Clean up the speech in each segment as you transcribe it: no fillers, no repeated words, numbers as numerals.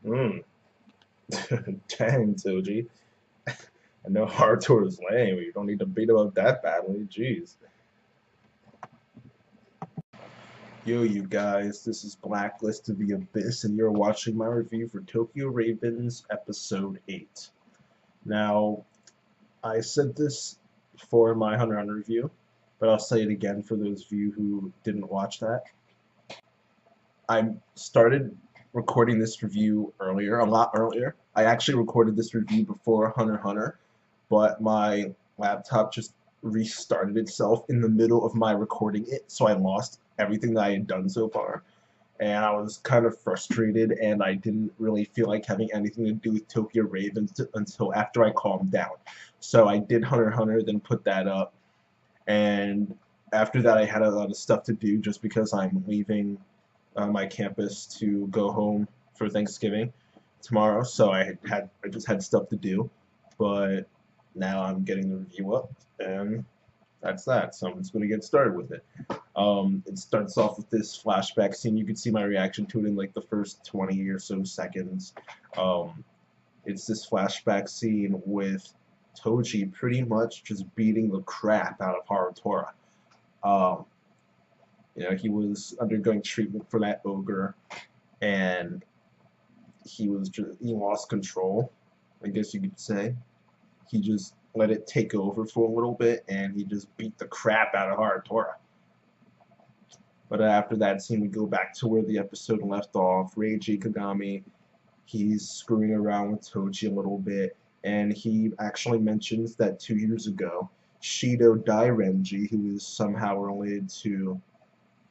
Hmm. Dang, Touji. I know Hardcore is lame, but you don't need to beat about that badly. Jeez. Yo, you guys, this is Blacklist of the Abyss, and you're watching my review for Tokyo Ravens Episode 8. Now, I said this for my Hunter x Hunter review, but I'll say it again for those of you who didn't watch that. I started recording this review earlier, a lot earlier. I actually recorded this review before Hunter x Hunter, but my laptop just restarted itself in the middle of my recording it, so I lost everything that I had done so far. And I was kind of frustrated, and I didn't really feel like having anything to do with Tokyo Ravens until after I calmed down. So I did Hunter x Hunter, then put that up, and after that I had a lot of stuff to do just because I'm leaving my campus to go home for Thanksgiving tomorrow. So I just had stuff to do, but now I'm getting the review up, and that's that. So I'm just gonna get started with it. It starts off with this flashback scene. You can see my reaction to it in like the first 20 or so seconds. Um, it's this flashback scene with Touji pretty much just beating the crap out of Harutora. Um, he was undergoing treatment for that ogre, and he lost control, I guess you could say. He just let it take over for a little bit, and he just beat the crap out of Harutora. But after that scene, we go back to where the episode left off. Reiji Kagame, he's screwing around with Touji a little bit, and he actually mentions that 2 years ago, Shido Dairenji, who is somehow related to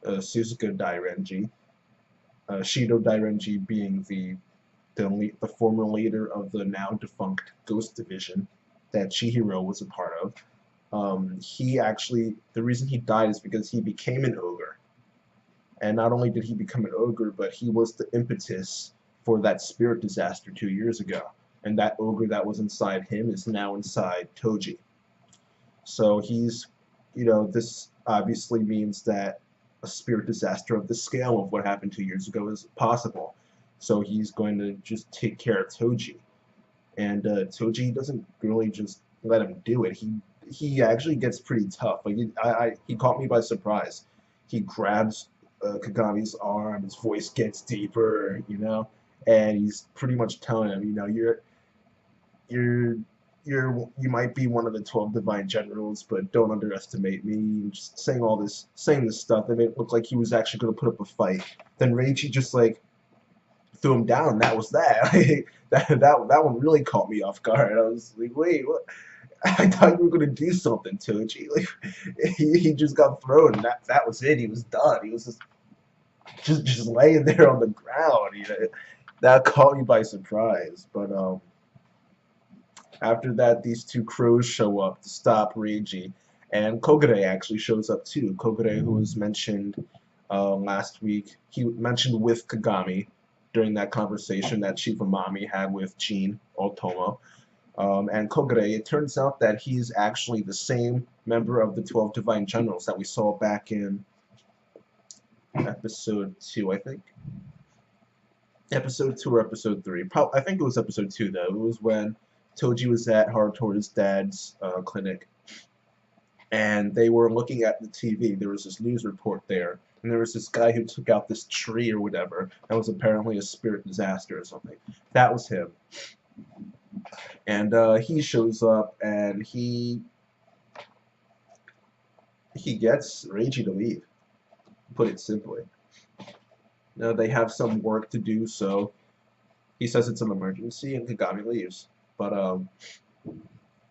Suzuka Dairenji, Shido Dairenji being the former leader of the now defunct Ghost Division that Chihiro was a part of. The reason he died is because he became an ogre. And not only did he become an ogre, but he was the impetus for that spirit disaster 2 years ago. And that ogre that was inside him is now inside Touji. So this obviously means that a spirit disaster of the scale of what happened 2 years ago is possible. So he's going to just take care of Touji. And Touji doesn't really just let him do it. He actually gets pretty tough. Like he caught me by surprise. He grabs Kagame's arm. His voice gets deeper, and he's pretty much telling him, you're you might be one of the 12 divine generals, but don't underestimate me. Just saying this stuff that made it look like he was actually going to put up a fight. Then Reichi just like threw him down. That was that. That one really caught me off guard. I was like, wait, what? I thought you were gonna do something, Touji. Like he just got thrown. And that was it. He was done. He was just laying there on the ground. That caught me by surprise. But after that, these two crows show up to stop Reiji, and Kogure actually shows up too. Kogure, who was mentioned last week, he mentioned with Kagami during that conversation that Shifamami had with Jin Otomo. And Kogure, it turns out that he's actually the same member of the 12 Divine Generals that we saw back in episode 2, I think. Episode 2 or episode 3. I think it was episode 2, though. It was when Touji was at Harutora's dad's clinic, and they were looking at the TV. There was this news report there, and there was this guy who took out this tree or whatever that was apparently a spirit disaster or something. That was him. And he shows up, and he gets Reiji to leave, put it simply. Now they have some work to do, so he says it's an emergency, and Kagami leaves. But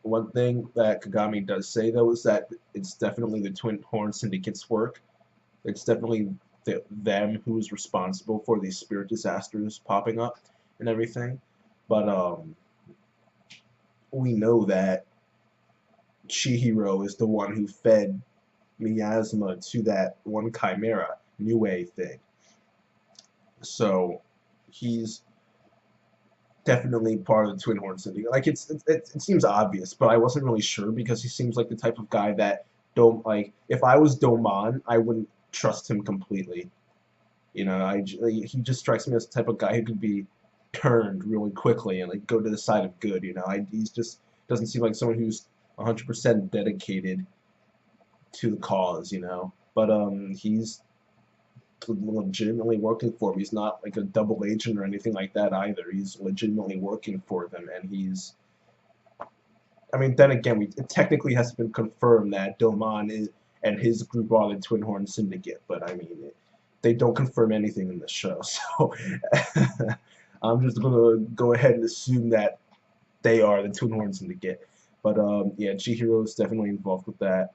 one thing that Kagami does say, though, is that it's definitely the Twin Horn Syndicate's work. It's definitely them who's responsible for these spirit disasters popping up and everything. But we know that Chihiro is the one who fed Miasma to that one chimera, Niue thing. So he's definitely part of the Twin Horn Syndicate. Like it seems obvious, but I wasn't really sure because he seems like the type of guy that don't like. If I was Doman, I wouldn't trust him completely. He just strikes me as the type of guy who could be turned really quickly and like go to the side of good. You know, he's just doesn't seem like someone who's 100% dedicated to the cause. You know, but he's legitimately working for him. He's not like a double agent or anything like that either. He's legitimately working for them, and he's. I mean, then again, it technically has been confirmed that Doman is and his group are the Twin Horn Syndicate, but I mean, they don't confirm anything in the show, so I'm just gonna go ahead and assume that they are the Twin Horn Syndicate. But yeah, Chihiro is definitely involved with that.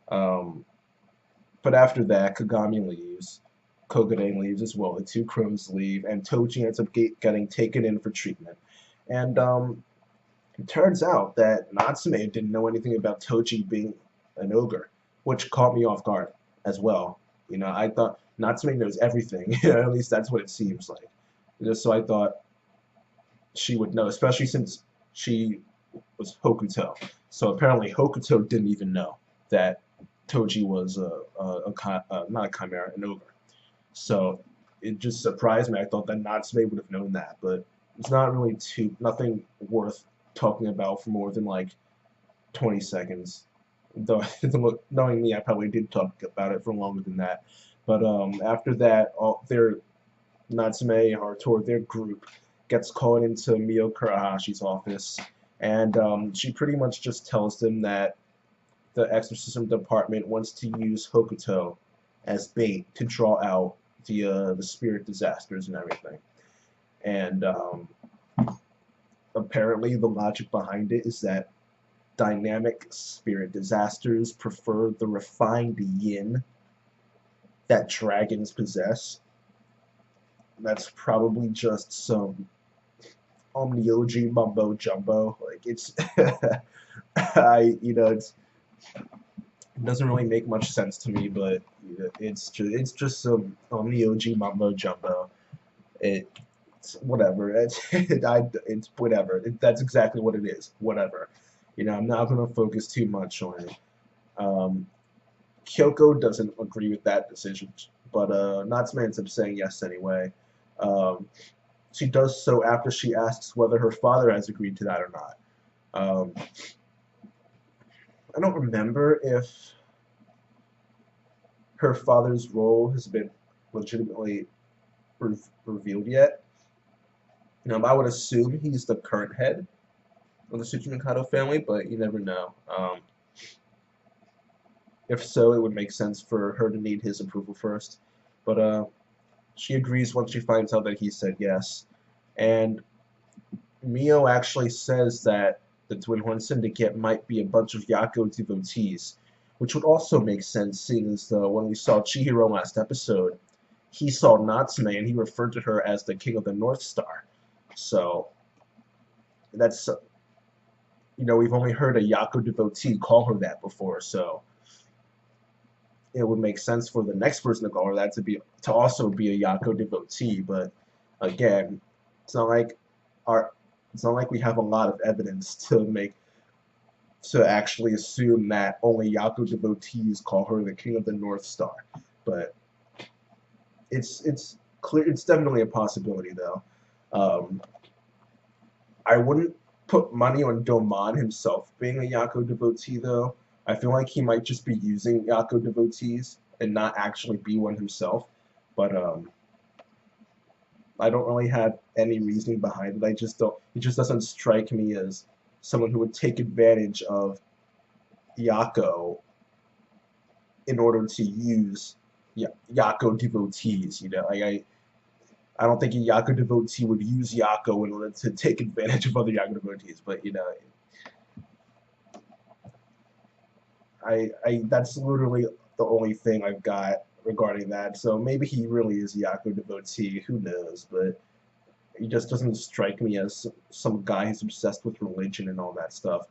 Um, but after that, Kagame leaves, Kogane leaves as well. The two crows leave, and Touji ends up getting taken in for treatment. And it turns out that Natsume didn't know anything about Touji being an ogre, which caught me off guard as well. You know, I thought Natsume knows everything. At least that's what it seems like. Just so I thought she would know, especially since she was Hokuto. So apparently Hokuto didn't even know that Touji was not a chimera, an ogre. So it just surprised me. I thought that Natsume would have known that, but it's not really nothing worth talking about for more than like 20 seconds. Though knowing me, I probably did talk about it for longer than that. But after that, their Natsume or toward their group gets called into Mio Kurahashi's office, and she pretty much just tells them that the exorcism department wants to use Hokuto as bait to draw out the spirit disasters and everything. And apparently the logic behind it is that dynamic spirit disasters prefer the refined yin that dragons possess. That's probably just some omnioji mumbo jumbo. Like it's it doesn't really make much sense to me, but it's just some omnioji mumbo jumbo. It's whatever. It's whatever. That's exactly what it is. Whatever. You know, I'm not going to focus too much on it. Kyoko doesn't agree with that decision, but Natsume ends up saying yes anyway. She does so after she asks whether her father has agreed to that or not. I don't remember if her father's role has been legitimately revealed yet. You know, I would assume he's the current head of the Tsuchimikado family, but you never know. If so, it would make sense for her to need his approval first. But she agrees once she finds out that he said yes. And Mio actually says that the Twin Horn Syndicate might be a bunch of Yako devotees, which would also make sense, seeing as though when we saw Chihiro last episode, he saw Natsume and he referred to her as the King of the North Star. So that's, you know, we've only heard a Yako devotee call her that before, so it would make sense for the next person to call her that to also be a Yako devotee. But again, it's not like we have a lot of evidence to actually assume that only Yako devotees call her the King of the North Star. But it's clear, it's definitely a possibility though. I wouldn't put money on Doman himself being a Yako devotee though. I feel like he might just be using Yako devotees and not actually be one himself. But I don't really have any reasoning behind it. It just doesn't strike me as someone who would take advantage of Yako in order to use Yako devotees. You know, like I don't think a Yako devotee would use Yako in order to take advantage of other Yako devotees. But you know, that's literally the only thing I've got regarding that. So maybe he really is a Yako devotee. Who knows? But he just doesn't strike me as some guy who's obsessed with religion and all that stuff.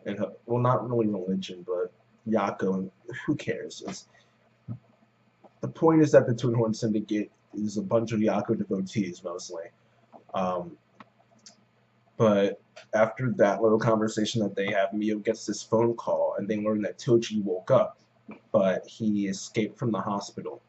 And well, not really religion, but Yako. And who cares? The point is that the Twin Horn Syndicate is a bunch of Yako devotees mostly. But after that little conversation that they have, Mio gets this phone call, and they learn that Touji woke up, but he escaped from the hospital.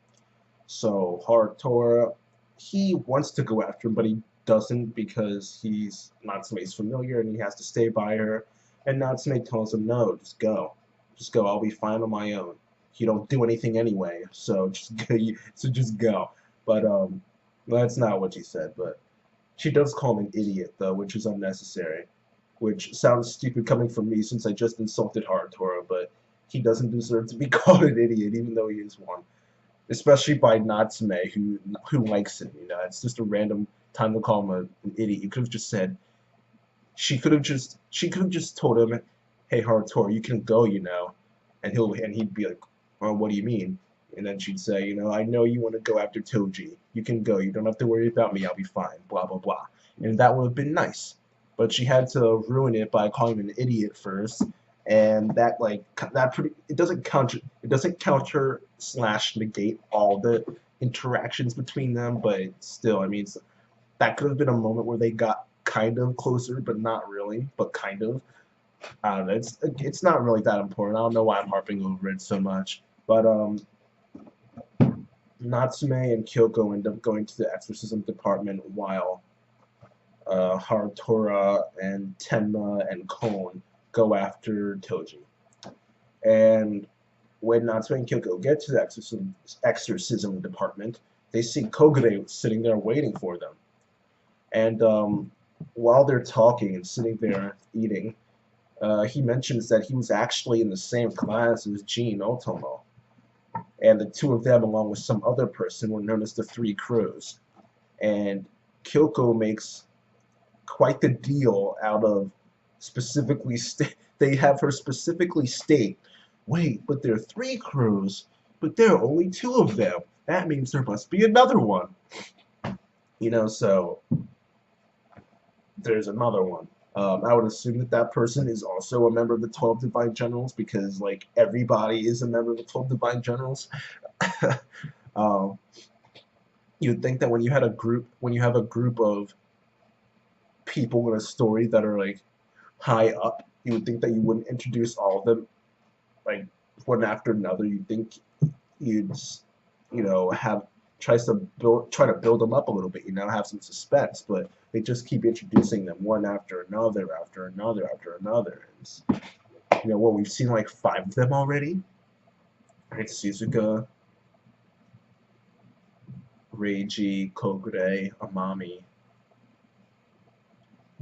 So Harutora, he wants to go after him, but he doesn't because he's Natsume's familiar and he has to stay by her. And Natsume tells him, no, just go. Just go, I'll be fine on my own. You don't do anything anyway, so just go. So just go. But well, that's not what she said. But she does call him an idiot though, which is unnecessary. Which sounds stupid coming from me since I just insulted Harutora, but he doesn't deserve to be called an idiot, even though he is one. Especially by Natsume, who likes him. You know, it's just a random time to call him an idiot. You could have just said, she could have just told him, "Hey Harutora, you can go, you know," and he'd be like, "Oh, what do you mean?" And then she'd say, "You know, I know you want to go after Touji. You can go. You don't have to worry about me. I'll be fine." Blah blah blah. And that would have been nice. But she had to ruin it by calling him an idiot first, and that like that pretty it doesn't counter slash negate all the interactions between them, but still, I mean, that could have been a moment where they got kind of closer, but not really, but kind of. I don't know. It's not really that important. I don't know why I'm harping over it so much, but Natsume and Kyoko end up going to the exorcism department while Harutora and Tenma and Kon go after Touji. And when Natsume and Kyoko get to the exorcism department, they see Kagame sitting there waiting for them. And while they're talking and sitting there eating, he mentions that he was actually in the same class as Jin Otomo. And the two of them, along with some other person, were known as the Three Crows. And Kyoko makes quite the deal out of they have her specifically state, wait, but there are three crows, but there are only two of them. That means there must be another one. You know, so there's another one. I would assume that that person is also a member of the 12 Divine Generals because, like, everybody is a member of the 12 Divine Generals. um, you'd think that when you have a group of people in a story that are like high up, you would think that you wouldn't introduce all of them like one after another. You'd think you'd, you know, try to build them up a little bit, you know, have some suspense, but they just keep introducing them one after another, after another, after another. And, you know, we've seen like 5 of them already. Right, Suzuka, Reiji, Kogure, Amami,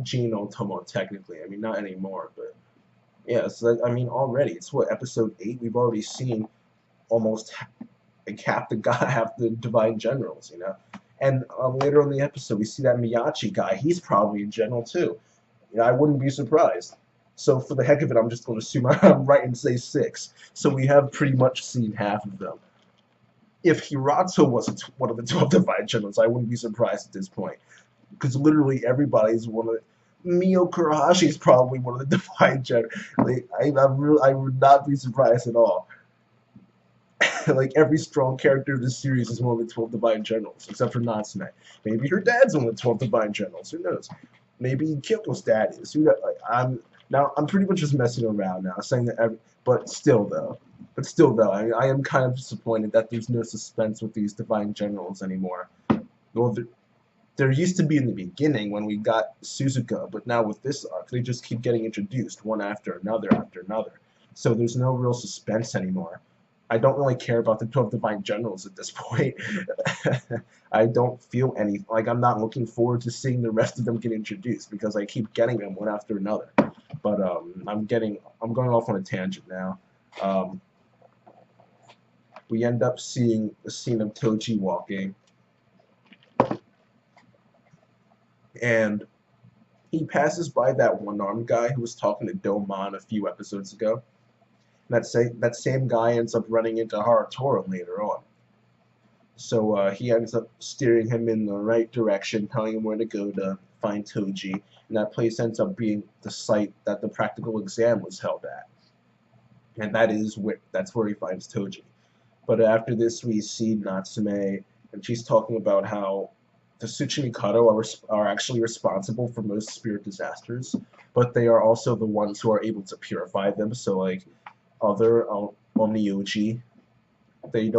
Jin Otomo, technically. I mean, not anymore, but yeah. So I mean, already it's what, episode 8. We've already seen almost like half the Divine Generals, you know. And later in the episode, we see that Miyachi guy. He's probably a general too. You know, I wouldn't be surprised. So for the heck of it, I'm just going to assume I'm right and say 6. So we have pretty much seen half of them. If Hiratsu wasn't one of the 12 Divine Generals, I wouldn't be surprised at this point. Because literally everybody's one of the... Mio Kurahashi is probably one of the Divine Generals. Like, I would not be surprised at all. Like, every strong character of this series is one of the 12 Divine Generals, except for Natsume. Maybe her dad's one of the 12 Divine Generals. Who knows? Maybe Kyoko's dad is. Who knows? Like, I'm pretty much just messing around now, saying that but still though, I am kind of disappointed that there's no suspense with these Divine Generals anymore. Well, there used to be in the beginning when we got Suzuka, but now with this arc, they just keep getting introduced one after another after another. So there's no real suspense anymore. I don't really care about the 12 Divine Generals at this point. I don't feel like I'm not looking forward to seeing the rest of them get introduced because I keep getting them one after another. But I'm going off on a tangent now. We end up seeing a scene of Touji walking, and he passes by that one-armed guy who was talking to Domon a few episodes ago. And that same guy ends up running into Harutora later on. So he ends up steering him in the right direction, telling him where to go to find Touji. And that place ends up being the site that the practical exam was held at. And that's where he finds Touji. But after this, we see Natsume, and she's talking about how the Tsuchimikado are actually responsible for most spirit disasters, but they are also the ones who are able to purify them. So, like, other Omniuji, they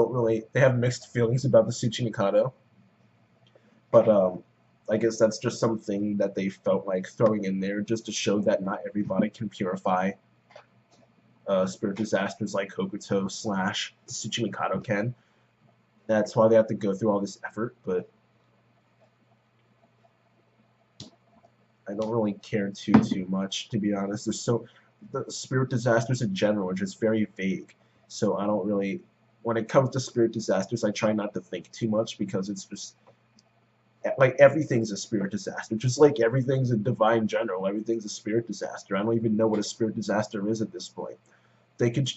have mixed feelings about the Tsuchimikado. But I guess that's just something that they felt like throwing in there just to show that not everybody can purify spirit disasters like Hokuto slash Tsuchimikado can. That's why they have to go through all this effort, but I don't really care too much, to be honest. The spirit disasters in general are just very vague, so I don't really. When it comes to spirit disasters, I try not to think too much because it's just like everything's a spirit disaster. Just like everything's a divine general, everything's a spirit disaster. I don't even know what a spirit disaster is at this point. They could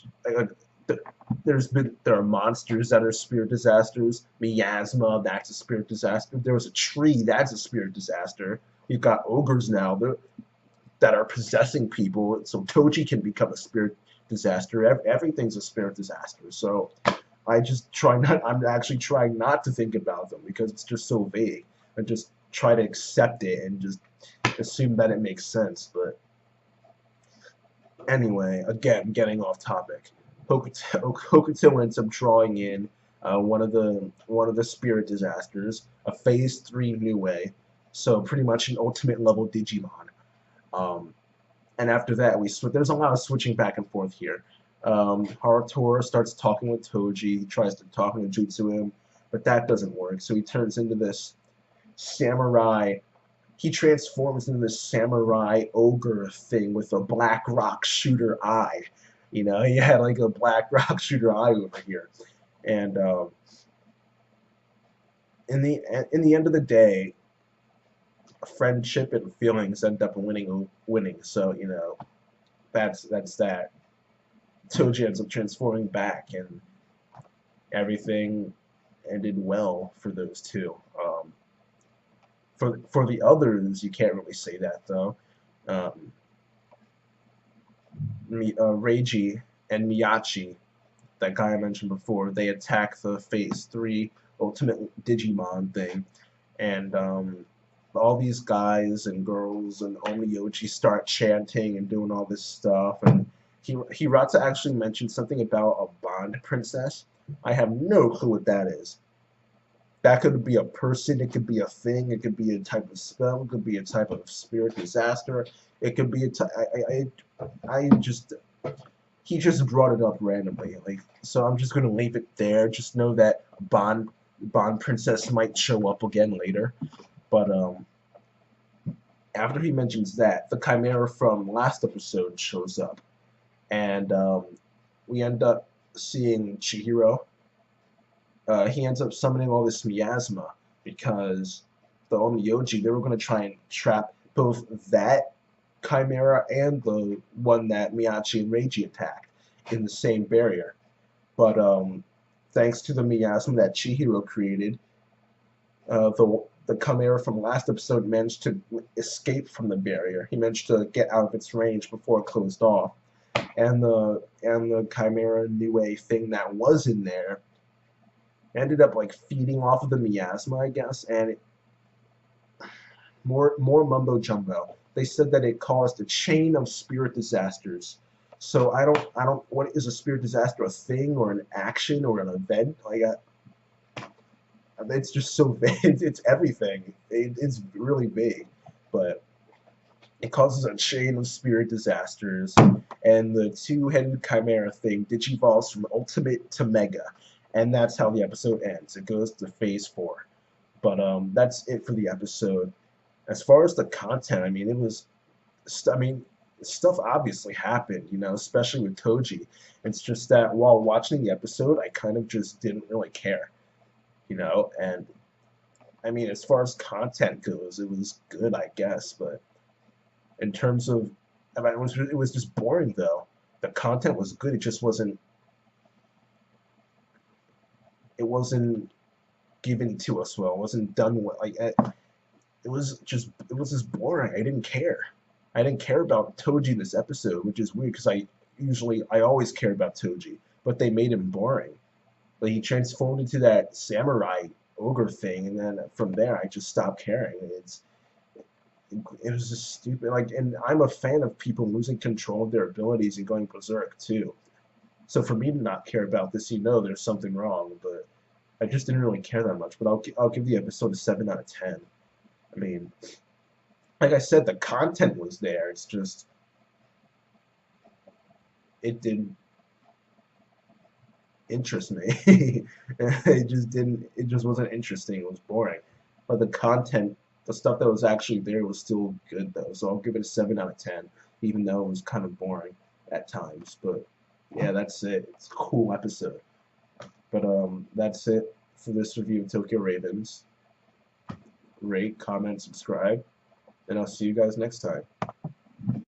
there are monsters that are spirit disasters. Miasma, that's a spirit disaster. There was a tree, that's a spirit disaster. You've got ogres now that are possessing people, so Touji can become a spirit disaster. Everything's a spirit disaster. So I just try not. I'm actually trying not to think about them because it's just so vague. I just try to accept it and just assume that it makes sense. But anyway, again, getting off topic. Hokuto ends up drawing in one of the spirit disasters, a Phase 3 Niue, so pretty much an ultimate level Digimon. And after that, there's a lot of switching back and forth here. Harutora starts talking with Touji. He tries to talk and jutsu him, but that doesn't work. So he turns into this samurai. He transforms into this samurai ogre thing with a black rock shooter eye. You know, he had like a black rock shooter eye over here. And in the end of the day, friendship and feelings end up winning. So you know, that's that. Touji ends up transforming back, and everything ended well for those two. For the others, you can't really say that though. Reiji and Miyachi, that guy I mentioned before, they attack the Phase 3 Ultimate Digimon thing, and all these guys and girls and Onmyoji start chanting and doing all this stuff, and Hirata actually mentioned something about a bond princess. I have no clue what that is. That could be a person, it could be a thing, it could be a type of spell, it could be a type of spirit disaster, it could be he just brought it up randomly, like, so I'm just gonna leave it there. Just know that Bond Princess might show up again later, but after he mentions that, the Chimera from last episode shows up, and we end up seeing Chihiro. He ends up summoning all this miasma because the Onmyoji, they were going to try and trap both that Chimera and the one that Miyachi and Reiji attacked in the same barrier. But thanks to the miasma that Chihiro created, the Chimera from last episode managed to escape from the barrier. He managed to get out of its range before it closed off. And the Chimera Niue thing that was in there ended up like feeding off of the miasma, I guess, and more mumbo jumbo. They said that it caused a chain of spirit disasters. So I don't. What is a spirit disaster? A thing or an action or an event? Like it's just so vague. It's everything. It's really vague, but it causes a chain of spirit disasters, and the two-headed chimera thing digivolves from ultimate to mega. And that's how the episode ends. It goes to Phase 4. But that's it for the episode. As far as the content, I mean, stuff obviously happened, you know, especially with Touji. It's just that while watching the episode, I kind of just didn't really care, you know. And I mean, as far as content goes, it was good, I guess. But in terms of, I mean, it was just boring though. The content was good. It just wasn't. It wasn't given to us well. It wasn't done well. Like it was just boring. I didn't care. I didn't care about Touji this episode, which is weird because I always care about Touji, but they made him boring. Like he transformed into that samurai ogre thing, and then from there I just stopped caring. It was just stupid. Like, and I'm a fan of people losing control of their abilities and going berserk too. So for me to not care about this, you know, there's something wrong. But I just didn't really care that much. But I'll give the episode a 7 out of 10. I I mean, like I said, the content was there. It's just it didn't interest me. It just didn't. It just wasn't interesting. It was boring. But the content, the stuff that was actually there, was still good though. So I'll give it a 7 out of 10, even though it was kind of boring at times. But yeah, that's it. It's a cool episode. But that's it for this review of Tokyo Ravens. Rate, comment, subscribe, and I'll see you guys next time.